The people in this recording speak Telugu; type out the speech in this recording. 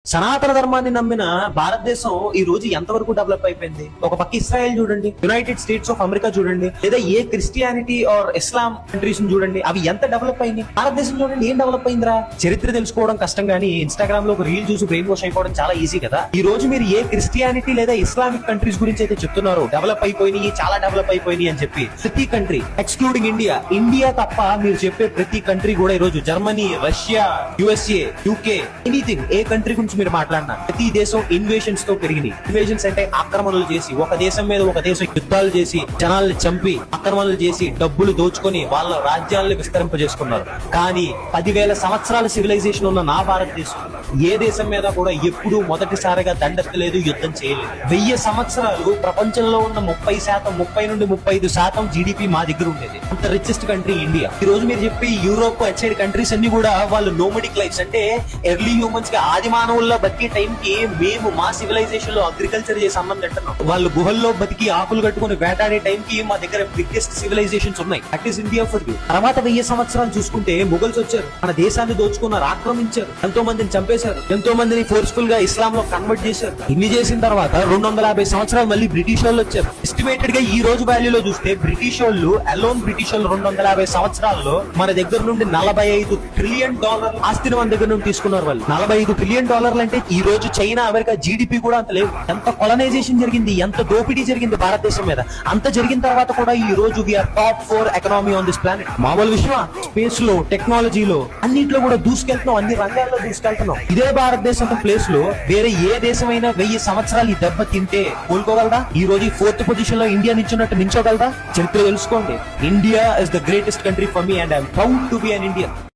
సనాతన ధర్మాన్ని నమ్మిన భారతదేశం ఈ రోజు ఎంతవరకు డెవలప్ అయిపోయింది? ఒక పక్క ఇస్రాయల్ చూడండి, యునైటెడ్ స్టేట్స్ ఆఫ్ అమెరికా చూడండి, లేదా ఏ క్రిస్టియానిటీ ఆర్ ఇస్లాం కంట్రీస్ చూడండి, అవి ఎంత డెవలప్ అయింది. భారతదేశం చూడండి ఏం డెవలప్ అయిందిరా. చరిత్ర తెలుసుకోవడం కష్టం గానీ ఇన్స్టాగ్రామ్ లో ఒక రీల్ చూసి బ్రెయిన్ వాష్ అయిపోవడం చాలా ఈజీ కదా. ఈ రోజు మీరు ఏ క్రిస్టియానిటీ లేదా ఇస్లామిక్ కంట్రీస్ గురించి అయితే చెప్తున్నారో డెవలప్ అయిపోయినాయి, చాలా డెవలప్ అయిపోయినాయి అని చెప్పి, ప్రతి కంట్రీ ఎక్స్క్లూడింగ్ ఇండియా తప్ప మీరు చెప్పే ప్రతి కంట్రీ కూడా ఈ రోజు Germany, Russia, USA, UK, anything ఏ కంట్రీ గురించి మీరు మాట్లాడినా ప్రతి దేశం ఇన్వేషన్స్ తో పెరిగినాయి. ఇన్వేషన్స్ అంటే ఆక్రమణలు చేసి, ఒక దేశం మీద ఒక దేశం యుద్ధాలు చేసి, జనాల్ని చంపి, ఆక్రమణలు చేసి, డబ్బులు దోచుకొని వాళ్ళ రాజ్యాలను విస్తరింపజేసుకున్నారు. కానీ 10,000 సంవత్సరాల సివిలైజేషన్ ఉన్న నా భారతదేశం ఏ దేశం మీద కూడా ఎప్పుడూ మొదటిసారిగా దండెత్తలేదు, యుద్ధం చేయలేదు. 1000 సంవత్సరాలు ప్రపంచంలో ఉన్న 30 నుండి 35% జీడిపి మా దగ్గర ఉండేది. అంత రిచెస్ట్ కంట్రీ ఇండియా. ఈ రోజు మీరు చెప్పి యూరోప్ అటు సైడ్ కంట్రీస్ అన్ని కూడా వాళ్ళు నోమడిక్ లైఫ్స్, అంటే ఎర్లీ హ్యూమన్స్ కి, ఆది మానవుల్లో బతికే టైం కి మేము మా సివిలైజేషన్ లో అగ్రికల్చర్ చేసి అన్నం తింటున్నాం. వాళ్ళు గుహల్లో బతికి ఆకులు కట్టుకుని వేటాడే టైం కి మా దగ్గర బిగ్గెస్ట్ సివిలైజేషన్స్ ఉన్నాయి. That is India for you. తర్వాత 1000 సంవత్సరాలు చూసుకుంటే ముగల్స్ వచ్చారు, మన దేశాన్ని దోచుకున్నారు, ఆక్రమించారు, ఎంతో మందిని చంపేశారు, ఎంతో మందిని ఫోర్స్ఫుల్ గా ఇస్లాం లో కన్వర్ట్ చేశారు. ఇన్ని చేసిన తర్వాత 250 సంవత్సరాలు మళ్ళీ బ్రిటిష్ వాళ్ళు వచ్చారు. ఎస్టిమేటెడ్ గా ఈ రోజు వాల్యూలో చూస్తే బ్రిటిష్ వాళ్ళు 250 సంవత్సరాల్లో మన దగ్గర నుండి $45 ట్రిలియన్ ఆస్తిని మన దగ్గర నుండి తీసుకున్నారు. వాళ్ళు $45 ట్రిలియన్ అంటే ఈ రోజు చైనా, అమెరికా జీడిపి కూడా అంత లేవు. ఎంత కొలనైజేషన్ జరిగింది, ఎంత దోపిడీ జరిగింది భారతదేశం మీద. అంత జరిగిన తర్వాత కూడా ఈ రోజు we're top 4 economy on this planet. మామూలు విషయం, స్పేస్ లో, టెక్నాలజీలో, అన్నింటిలో కూడా దూసుకెళ్తున్నాం, అన్ని రంగాల్లో దూసుకెళ్తున్నాం. ఇదే భారతదేశం ప్లేస్ లో వేరే ఏ దేశమైనా 1000 సంవత్సరాలు ఈ దెబ్బ తింటే కోలుకోగలదా? ఈ రోజు 4th పొజిషన్ లో ఇండియా నిల్చున్నట్టు నిల్చోగలదా? చరిత్ర తెలుసుకోండి. India is the greatest country for me and I'm proud to be an Indian.